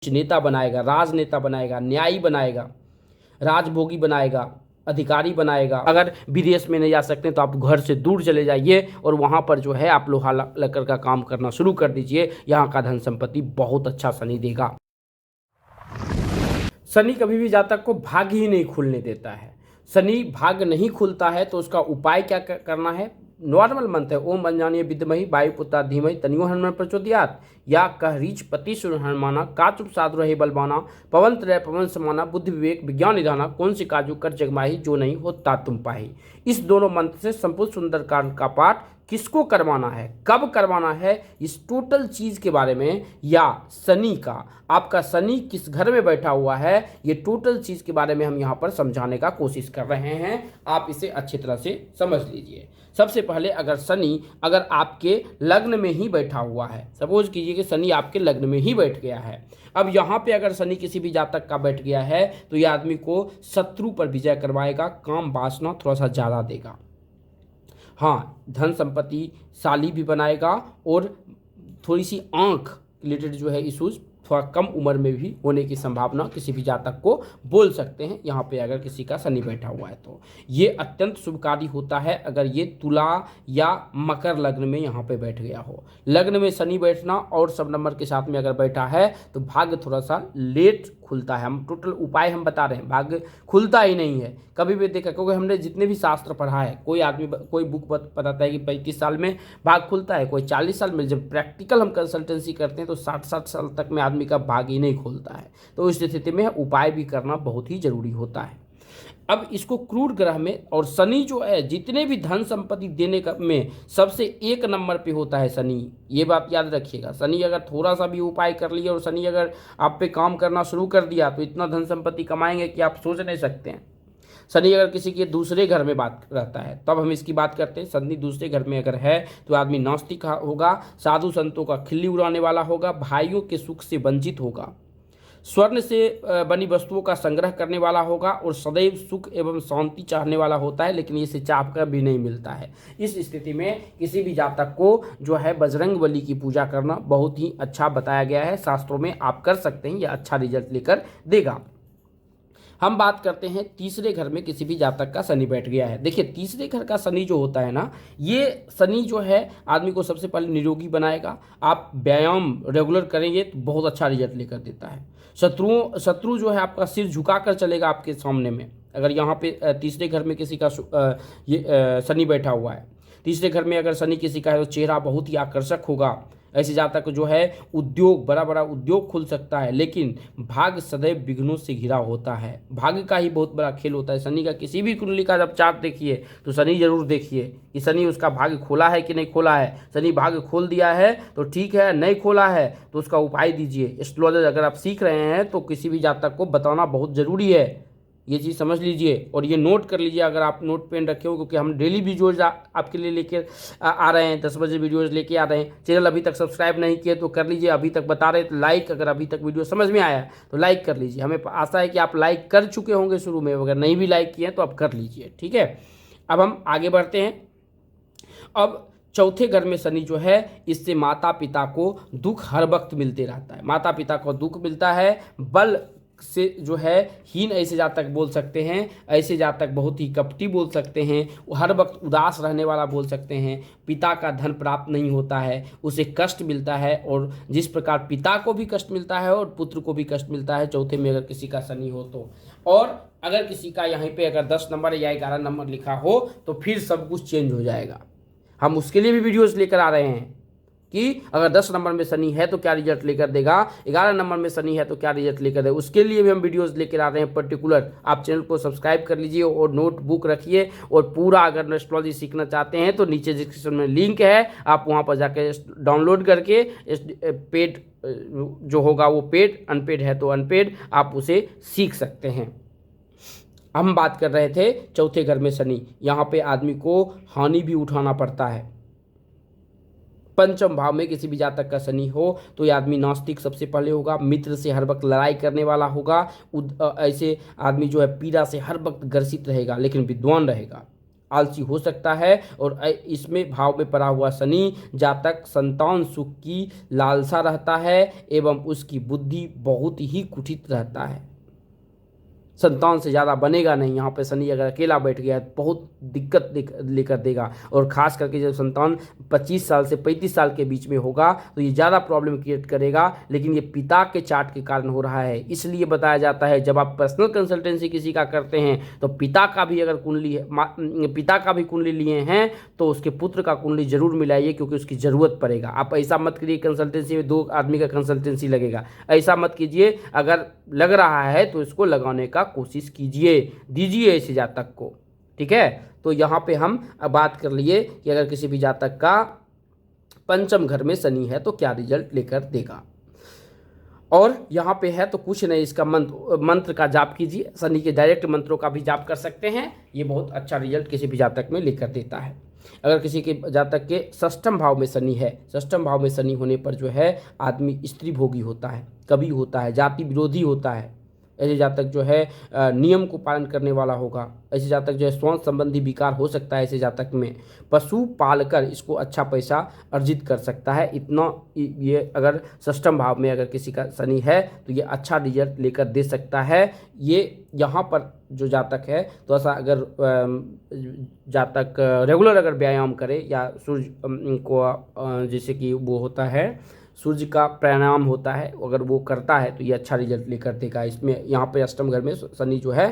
नेता बनाएगा, राजनेता बनाएगा, न्यायी बनाएगा, राजभोगी बनाएगा, अधिकारी बनाएगा। अगर विदेश में नहीं जा सकते तो आप घर से दूर चले जाइए और वहाँ पर जो है आप लोहा लक्कड़ का काम करना शुरू कर दीजिए। यहाँ का धन संपत्ति बहुत अच्छा शनि देगा। शनि कभी भी जातक को भाग्य ही नहीं खुलने देता है। शनि भाग्य नहीं खुलता है तो उसका उपाय क्या करना है? नॉर्मल मंत्र है, ओम अंजनीय विद्महि वायुपुत्रा धीमहि तन्नो हनुमान प्रचोदयात्। या कह रीच पति सुर हनुमाना का चुप साधु रहे बलवाना पवन त्रय पवन समाना बुद्धि विवेक विज्ञान निधाना कौन सी काजू कर जगमाही जो नहीं होता तुम पाही। इस दोनों मंत्र से संपूर्ण सुंदरकांड का पाठ किसको करवाना है, कब करवाना है, इस टोटल चीज़ के बारे में, या शनि का, आपका शनि किस घर में बैठा हुआ है, ये टोटल चीज़ के बारे में हम यहाँ पर समझाने का कोशिश कर रहे हैं। आप इसे अच्छी तरह से समझ लीजिए। सबसे पहले अगर शनि अगर आपके लग्न में ही बैठा हुआ है, सपोज कीजिए कि शनि आपके लग्न में ही बैठ गया है। अब यहाँ पे अगर शनि किसी भी जातक का बैठ गया है तो यह आदमी को शत्रु पर विजय करवाएगा, काम वासना थोड़ा सा ज़्यादा देगा। हाँ, धन संपत्ति शाली भी बनाएगा और थोड़ी सी आँख रिलेटेड जो है इशूज़ थोड़ा कम उम्र में भी होने की संभावना किसी भी जातक को बोल सकते हैं यहाँ पे अगर किसी का शनि बैठा हुआ है तो। ये अत्यंत शुभकारी होता है अगर ये तुला या मकर लग्न में यहाँ पे बैठ गया हो। लग्न में शनि बैठना और सब नंबर के साथ में अगर बैठा है तो भाग्य थोड़ा सा लेट खुलता है। हम टोटल उपाय हम बता रहे हैं, भाग्य खुलता ही नहीं है कभी भी देखा, क्योंकि हमने जितने भी शास्त्र पढ़ा है, कोई आदमी कोई बुक बताता है कि 35 साल में भाग्य खुलता है, कोई 40 साल में। जब प्रैक्टिकल हम कंसल्टेंसी करते हैं तो 60-60 साल तक में आदमी का भाग्य ही नहीं खुलता है। तो इस स्थिति में उपाय भी करना बहुत ही जरूरी होता है। अब इसको क्रूर ग्रह में, और शनि जो है जितने भी धन संपत्ति देने का में सबसे एक नंबर पे होता है शनि, ये बात याद रखिएगा। शनि अगर थोड़ा सा भी उपाय कर लिया और शनि अगर आप पे काम करना शुरू कर दिया तो इतना धन संपत्ति कमाएंगे कि आप सोच नहीं सकते हैं। शनि अगर किसी के दूसरे घर में बात रहता है तब हम इसकी बात करते हैं। शनि दूसरे घर में अगर है तो आदमी नास्तिक होगा, साधु संतों का खिल्ली उड़ाने वाला होगा, भाइयों के सुख से वंचित होगा, स्वर्ण से बनी वस्तुओं का संग्रह करने वाला होगा और सदैव सुख एवं शांति चाहने वाला होता है, लेकिन इसे चाह कर भी नहीं मिलता है। इस स्थिति में किसी भी जातक को जो है बजरंग बली की पूजा करना बहुत ही अच्छा बताया गया है शास्त्रों में, आप कर सकते हैं, यह अच्छा रिजल्ट लेकर देगा। हम बात करते हैं तीसरे घर में किसी भी जातक का शनि बैठ गया है। देखिए तीसरे घर का शनि जो होता है ना, ये शनि जो है आदमी को सबसे पहले निरोगी बनाएगा। आप व्यायाम रेगुलर करेंगे तो बहुत अच्छा रिजल्ट लेकर देता है। शत्रु जो है आपका सिर झुका कर चलेगा आपके सामने में। अगर यहाँ पे तीसरे घर में किसी का ये शनि बैठा हुआ है, तीसरे घर में अगर शनि किसी का है तो चेहरा बहुत ही आकर्षक होगा। ऐसे जातक जो है उद्योग, बड़ा बड़ा उद्योग खुल सकता है, लेकिन भाग्य सदैव विघ्नों से घिरा होता है। भाग्य का ही बहुत बड़ा खेल होता है। शनि का किसी भी कुंडली का जब चार्ट देखिए तो शनि जरूर देखिए कि शनि उसका भाग्य खोला है कि नहीं खोला है। शनि भाग्य खोल दिया है तो ठीक है, नहीं खोला है तो उसका उपाय दीजिए। एस्ट्रोलॉजी अगर आप सीख रहे हैं तो किसी भी जातक को बताना बहुत ज़रूरी है, ये चीज़ समझ लीजिए और ये नोट कर लीजिए। अगर आप नोट पेन रखे हो, क्योंकि हम डेली वीडियोज़ आपके लिए लेकर आ रहे हैं, 10 बजे वीडियोज़ लेके आ रहे हैं। चैनल अभी तक सब्सक्राइब नहीं किए तो कर लीजिए, अभी तक बता रहे तो लाइक, अगर अभी तक वीडियो समझ में आया तो लाइक कर लीजिए। हमें आशा है कि आप लाइक कर चुके होंगे शुरू में, अगर नहीं भी लाइक किए तो आप कर लीजिए, ठीक है। अब हम आगे बढ़ते हैं। अब चौथे घर में शनि जो है, इससे माता पिता को दुख हर वक्त मिलते रहता है। माता पिता को दुख मिलता है, बल से जो है हीन ऐसे जातक बोल सकते हैं, ऐसे जातक बहुत ही कपटी बोल सकते हैं, हर वक्त उदास रहने वाला बोल सकते हैं। पिता का धन प्राप्त नहीं होता है, उसे कष्ट मिलता है, और जिस प्रकार पिता को भी कष्ट मिलता है और पुत्र को भी कष्ट मिलता है चौथे में अगर किसी का शनि हो तो। और अगर किसी का यहाँ पे अगर 10 नंबर या 11 नंबर लिखा हो तो फिर सब कुछ चेंज हो जाएगा। हम उसके लिए भी वीडियोज़ लेकर आ रहे हैं कि अगर 10 नंबर में शनि है तो क्या रिजल्ट लेकर देगा, 11 नंबर में शनि है तो क्या रिजल्ट लेकर देगा, उसके लिए भी हम वीडियोस लेकर आ रहे हैं पर्टिकुलर। आप चैनल को सब्सक्राइब कर लीजिए और नोटबुक रखिए, और पूरा अगर एस्ट्रोलॉजी सीखना चाहते हैं तो नीचे डिस्क्रिप्शन में लिंक है, आप वहां पर जाकर डाउनलोड करके पेड जो होगा वो पेड, अनपेड है तो अनपेड, आप उसे सीख सकते हैं। हम बात कर रहे थे चौथे घर में शनि, यहाँ पे आदमी को हानि भी उठाना पड़ता है। पंचम भाव में किसी भी जातक का शनि हो तो ये आदमी नास्तिक सबसे पहले होगा, मित्र से हर वक्त लड़ाई करने वाला होगा। ऐसे आदमी जो है पीड़ा से हर वक्त ग्रसित रहेगा, लेकिन विद्वान रहेगा। आलसी हो सकता है। और इसमें भाव में पड़ा हुआ शनि जातक संतान सुख की लालसा रहता है एवं उसकी बुद्धि बहुत ही कुटिल रहता है। संतान से ज़्यादा बनेगा नहीं। यहाँ पे शनि अगर अकेला बैठ गया है बहुत दिक्कत लेकर देगा। और ख़ास करके जब संतान 25 साल से 35 साल के बीच में होगा तो ये ज़्यादा प्रॉब्लम क्रिएट करेगा। लेकिन ये पिता के चार्ट के कारण हो रहा है, इसलिए बताया जाता है जब आप पर्सनल कंसल्टेंसी किसी का करते हैं तो पिता का भी अगर कुंडली पिता का भी कुंडली लिए हैं तो उसके पुत्र का कुंडली जरूर मिलाइए, क्योंकि उसकी ज़रूरत पड़ेगा। आप ऐसा मत करिए कंसल्टेंसी में 2 आदमी का कंसल्टेंसी लगेगा, ऐसा मत कीजिए। अगर लग रहा है तो इसको लगाने का कोशिश कीजिए, दीजिए ऐसे जातक को, ठीक है। तो यहाँ पे हम अब बात कर लिए कि अगर किसी भी जातक का पंचम घर में शनि है तो क्या रिजल्ट लेकर देगा। और यहाँ पे है तो कुछ नहीं, इसका मंत्र का जाप कीजिए। शनि के डायरेक्ट मंत्रों का भी जाप कर सकते हैं, ये बहुत अच्छा रिजल्ट किसी भी जातक में लेकर देता है। अगर किसी के जातक के षष्ठम भाव में शनि है, षष्ठम भाव में शनि होने पर जो है आदमी स्त्री भोगी होता है, कवि होता है, जाति विरोधी होता है। ऐसे जातक जो है नियम को पालन करने वाला होगा। ऐसे जातक जो है स्वास्थ्य संबंधी विकार हो सकता है। ऐसे जातक में पशु पालकर इसको अच्छा पैसा अर्जित कर सकता है। इतना ये अगर षष्ठम भाव में अगर किसी का शनि है तो ये अच्छा रिजल्ट लेकर दे सकता है। ये यहाँ पर जो जातक है तो ऐसा अगर जातक रेगुलर अगर व्यायाम करे या सूर्य को जैसे कि वो होता है सूर्य का प्राणायाम होता है, अगर वो करता है तो ये अच्छा रिजल्ट लेकर देगा। इसमें यहाँ पे अष्टम घर में शनि जो है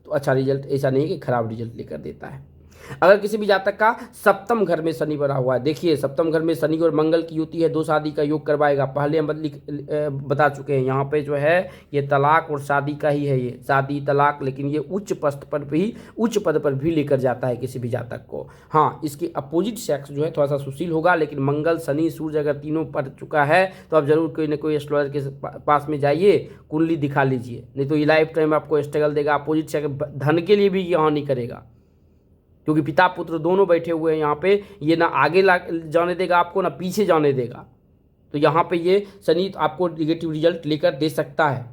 तो अच्छा रिजल्ट, ऐसा नहीं कि खराब रिजल्ट लेकर देता है। अगर किसी भी जातक का सप्तम घर में शनि बना हुआ है, देखिए सप्तम घर में शनि और मंगल की युति है, 2 शादी का योग करवाएगा। पहले हम बता चुके हैं यहाँ पे जो है ये तलाक और शादी का ही है, ये शादी तलाक, लेकिन ये उच्च पद पर भी लेकर जाता है किसी भी जातक को। हाँ, इसकी अपोजिट सेक्स जो है थोड़ा सा सुशील होगा, लेकिन मंगल शनि सूर्य अगर तीनों पढ़ चुका है तो आप जरूर कोई ना कोई एस्ट्रोलॉजर के पास में जाइए, कुंडली दिखा लीजिए, नहीं तो ये लाइफ टाइम आपको स्ट्रगल देगा। अपोजिट सेक्स धन के लिए भी ये हानि करेगा, क्योंकि पिता पुत्र दोनों बैठे हुए हैं यहाँ पे। ये ना आगे जाने देगा आपको, ना पीछे जाने देगा। तो यहाँ पे ये शनि आपको निगेटिव रिजल्ट लेकर दे सकता है।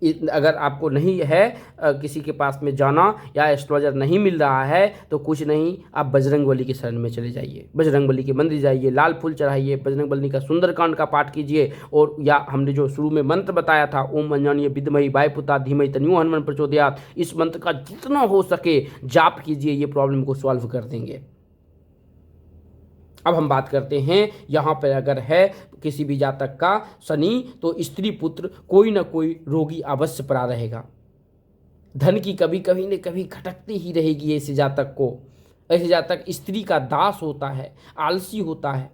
अगर आपको नहीं है किसी के पास में जाना या एस्ट्रोलॉजर नहीं मिल रहा है तो कुछ नहीं, आप बजरंगबली की शरण में चले जाइए, बजरंगबली के मंदिर जाइए, लाल फूल चढ़ाइए, बजरंगबली का सुंदरकांड का पाठ कीजिए। और या हमने जो शुरू में मंत्र बताया था, ओम अंजनीय विद्महि वायुपुता धीमहि तन्नो हनुमान प्रचोदयात्, इस मंत्र का जितना हो सके जाप कीजिए, ये प्रॉब्लम को सॉल्व कर देंगे। अब हम बात करते हैं यहाँ पर अगर है किसी भी जातक का शनि तो स्त्री पुत्र कोई ना कोई रोगी अवश्य पड़ा रहेगा। धन की कभी न कभी खटकती ही रहेगी ऐसे जातक को। ऐसे जातक स्त्री का दास होता है, आलसी होता है।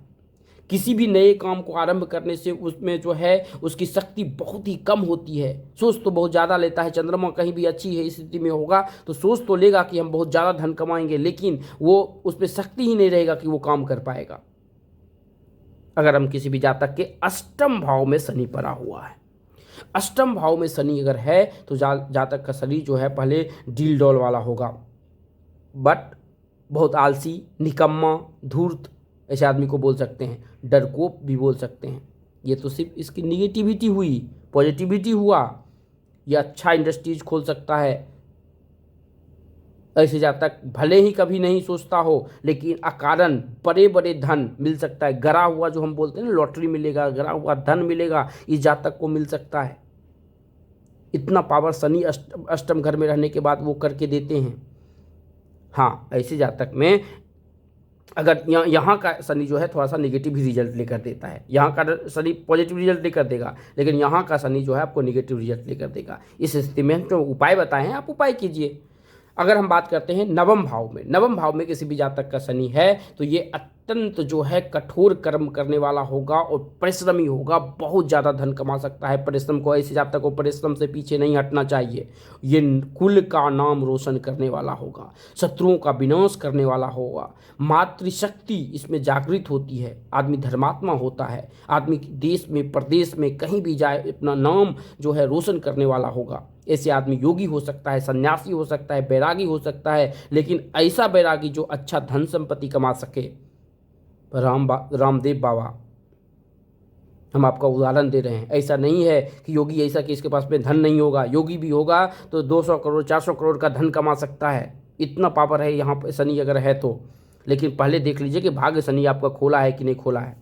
किसी भी नए काम को आरंभ करने से उसमें जो है उसकी शक्ति बहुत ही कम होती है। सोच तो बहुत ज़्यादा लेता है, चंद्रमा कहीं भी अच्छी है स्थिति में होगा तो सोच तो लेगा कि हम बहुत ज़्यादा धन कमाएंगे, लेकिन वो उस पर शक्ति ही नहीं रहेगा कि वो काम कर पाएगा। अगर हम किसी भी जातक के अष्टम भाव में शनि पड़ा हुआ है, अष्टम भाव में शनि अगर है तो जातक का शरीर जो है पहले डील डॉल वाला होगा, बट बहुत आलसी, निकम्मा, धूर्त ऐसे आदमी को बोल सकते हैं, डरपोक भी बोल सकते हैं। ये तो सिर्फ इसकी निगेटिविटी हुई, पॉजिटिविटी हुआ। ये अच्छा इंडस्ट्रीज खोल सकता है। ऐसे जातक भले ही कभी नहीं सोचता हो, लेकिन अकारण बड़े बड़े धन मिल सकता है। गरा हुआ जो हम बोलते हैं ना, लॉटरी मिलेगा, गरा हुआ धन मिलेगा, इस जातक को मिल सकता है। इतना पावर शनि अष्टम घर में रहने के बाद वो करके देते हैं। हाँ, ऐसे जातक में अगर यहाँ का शनि जो है थोड़ा सा नेगेटिव ही रिजल्ट लेकर देता है। यहाँ का शनि पॉजिटिव रिजल्ट लेकर देगा, लेकिन यहाँ का शनि जो है आपको नेगेटिव रिजल्ट लेकर देगा। इस स्थिति में जो उपाय बताए हैं आप उपाय कीजिए। अगर हम बात करते हैं नवम भाव में किसी भी जातक का शनि है तो ये अत्यंत जो है कठोर कर्म करने वाला होगा और परिश्रमी होगा, बहुत ज़्यादा धन कमा सकता है। परिश्रम को, ऐसे जातक को परिश्रम से पीछे नहीं हटना चाहिए। ये कुल का नाम रोशन करने वाला होगा, शत्रुओं का विनाश करने वाला होगा, मातृशक्ति इसमें जागृत होती है, आदमी धर्मात्मा होता है, आदमी देश में प्रदेश में कहीं भी जाए अपना नाम जो है रोशन करने वाला होगा। ऐसे आदमी योगी हो सकता है, सन्यासी हो सकता है, बैरागी हो सकता है, लेकिन ऐसा बैरागी जो अच्छा धन संपत्ति कमा सके। रामदेव बाबा हम आपका उदाहरण दे रहे हैं। ऐसा नहीं है कि योगी ऐसा कि इसके पास में धन नहीं होगा, योगी भी होगा तो 200 करोड़ 400 करोड़ का धन कमा सकता है। इतना पावर है यहाँ पर शनि अगर है तो। लेकिन पहले देख लीजिए कि भाग्य शनि आपका खोला है कि नहीं खोला है।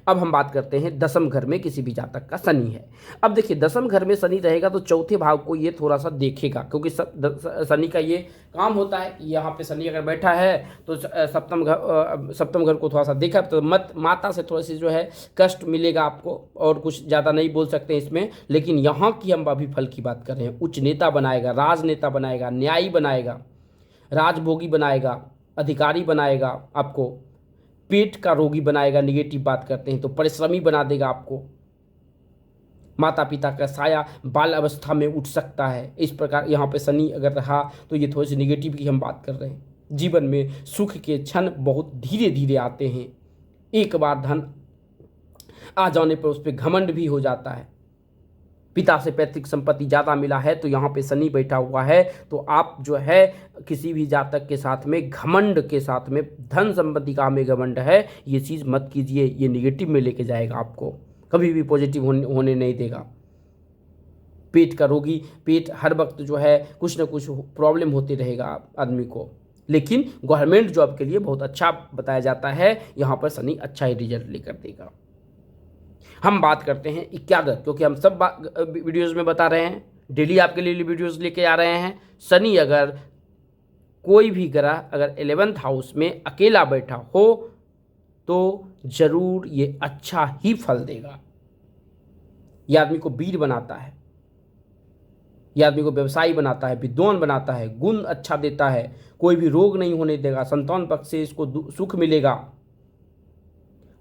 अब हम बात करते हैं दसम घर में किसी भी जातक का शनि है। अब देखिए दसम घर में शनि रहेगा तो चौथे भाव को ये थोड़ा सा देखेगा, क्योंकि शनि का ये काम होता है। यहाँ पे शनि अगर बैठा है तो सप्तम घर को थोड़ा सा देखा तो माता से थोड़ी सी जो है कष्ट मिलेगा आपको, और कुछ ज़्यादा नहीं बोल सकते इसमें। लेकिन यहाँ की हम अभी फल की बात कर रहे हैं, उच्च नेता बनाएगा, राजनेता बनाएगा, न्यायी बनाएगा, राजभोगी बनाएगा, अधिकारी बनाएगा, आपको पेट का रोगी बनाएगा, निगेटिव बात करते हैं तो परिश्रमी बना देगा आपको। माता पिता का साया बाल अवस्था में उठ सकता है। इस प्रकार यहाँ पे शनि अगर रहा तो ये थोड़ी सी निगेटिव की हम बात कर रहे हैं। जीवन में सुख के क्षण बहुत धीरे धीरे आते हैं। एक बार धन आ जाने पर उस पर घमंड भी हो जाता है। पिता से पैतृक संपत्ति ज़्यादा मिला है तो यहाँ पे शनि बैठा हुआ है तो आप जो है किसी भी जातक के साथ में घमंड के साथ में धन संपत्ति का हमें घमंड है, ये चीज़ मत कीजिए। ये निगेटिव में लेके जाएगा आपको, कभी भी पॉजिटिव होने नहीं देगा। पेट का रोगी, पेट हर वक्त जो है कुछ ना कुछ प्रॉब्लम होती रहेगा आदमी को। लेकिन गवर्नमेंट जॉब के लिए बहुत अच्छा बताया जाता है, यहाँ पर शनि अच्छा ही रिजल्ट लेकर देगा। हम बात करते हैं इक्यादश, क्योंकि हम सब वीडियोस में बता रहे हैं, डेली आपके लिए वीडियोस लेके आ रहे हैं। शनि अगर कोई भी ग्रह अगर 11th हाउस में अकेला बैठा हो तो जरूर ये अच्छा ही फल देगा। ये आदमी को वीर बनाता है, ये आदमी को व्यवसायी बनाता है, विद्वान बनाता है, गुण अच्छा देता है, कोई भी रोग नहीं होने देगा, संतान पक्ष से इसको सुख मिलेगा।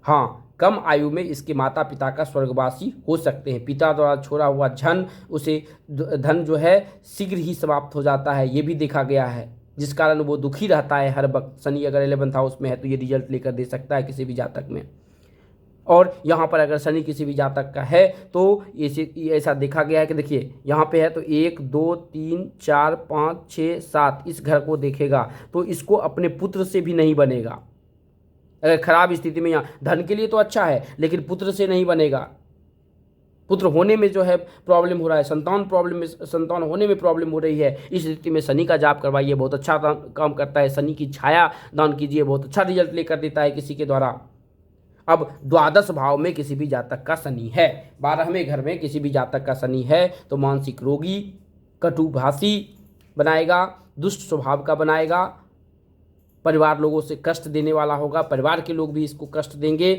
हाँ, कम आयु में इसके माता पिता का स्वर्गवासी हो सकते हैं। पिता द्वारा छोड़ा हुआ धन जो है शीघ्र ही समाप्त हो जाता है, ये भी देखा गया है, जिस कारण वो दुखी रहता है हर वक्त। शनि अगर 11th हाउस में है तो ये रिजल्ट लेकर दे सकता है किसी भी जातक में। और यहाँ पर अगर शनि किसी भी जातक का है तो ऐसा देखा गया है कि देखिए यहाँ पे है तो 1 2 3 4 5 6 7 इस घर को देखेगा तो इसको अपने पुत्र से भी नहीं बनेगा। अगर खराब स्थिति में, यहाँ धन के लिए तो अच्छा है लेकिन पुत्र से नहीं बनेगा। पुत्र होने में जो है प्रॉब्लम हो रहा है, संतान होने में प्रॉब्लम हो रही है। इस स्थिति में शनि का जाप करवाइए, बहुत अच्छा काम करता है। शनि की छाया दान कीजिए, बहुत अच्छा रिजल्ट लेकर देता है किसी के द्वारा। अब द्वादश भाव में किसी भी जातक का शनि है, 12वें घर में किसी भी जातक का शनि है तो मानसिक रोगी, कटुभाषी बनाएगा, दुष्ट स्वभाव का बनाएगा, परिवार लोगों से कष्ट देने वाला होगा, परिवार के लोग भी इसको कष्ट देंगे,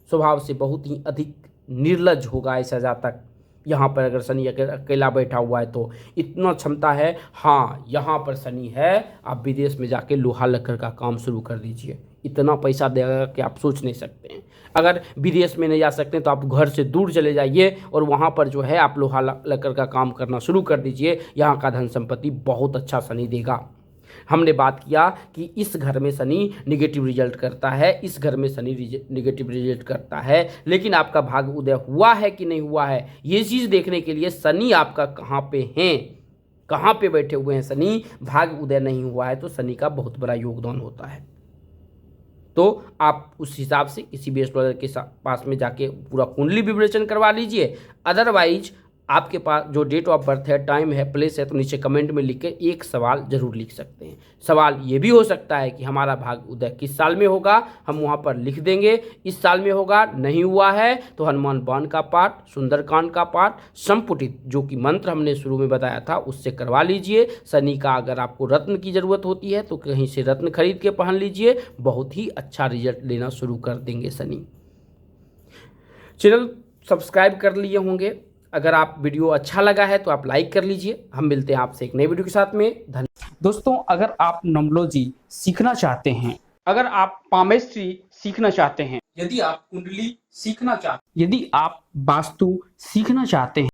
स्वभाव से बहुत ही अधिक निर्लज होगा ऐसा जातक। यहाँ पर अगर शनि अकेला बैठा हुआ है तो इतना क्षमता है। हाँ, यहाँ पर शनि है, आप विदेश में जाके लोहा लक्कड़ का काम शुरू कर दीजिए, इतना पैसा देगा कि आप सोच नहीं सकते हैं। अगर विदेश में नहीं जा सकते तो आप घर से दूर चले जाइए और वहाँ पर जो है आप लोहा लक्कड़ का काम करना शुरू कर दीजिए, यहाँ का धन संपत्ति बहुत अच्छा शनि देगा। हमने बात किया कि इस घर में शनि निगेटिव रिजल्ट करता है, इस घर में शनि निगेटिव रिजल्ट करता है, लेकिन आपका भाग्य उदय हुआ है कि नहीं हुआ है, ये चीज़ देखने के लिए शनि आपका कहाँ पे हैं, कहाँ पे बैठे हुए हैं शनि, भाग्य उदय नहीं हुआ है तो शनि का बहुत बड़ा योगदान होता है। तो आप उस हिसाब से किसी भी एस्ट्रोलॉजर के पास में जाके पूरा कुंडली विश्लेषण करवा लीजिए। अदरवाइज आपके पास जो डेट ऑफ बर्थ है, टाइम है, प्लेस है तो नीचे कमेंट में लिख के एक सवाल जरूर लिख सकते हैं। सवाल ये भी हो सकता है कि हमारा भाग्य उदय किस साल में होगा, हम वहाँ पर लिख देंगे इस साल में होगा। नहीं हुआ है तो हनुमान बाण का पाठ, सुंदरकांड का पाठ, संपुटित जो कि मंत्र हमने शुरू में बताया था उससे करवा लीजिए। शनि का अगर आपको रत्न की ज़रूरत होती है तो कहीं से रत्न खरीद के पहन लीजिए, बहुत ही अच्छा रिजल्ट लेना शुरू कर देंगे शनि। चैनल सब्सक्राइब कर लिए होंगे, अगर आप वीडियो अच्छा लगा है तो आप लाइक कर लीजिए। हम मिलते हैं आपसे एक नई वीडियो के साथ में। धन्यवाद। दोस्तों, अगर आप न्यूमरोलॉजी सीखना चाहते हैं, अगर आप पामेस्ट्री सीखना चाहते हैं, यदि आप कुंडली सीखना चाहते हैं, यदि आप वास्तु सीखना चाहते हैं,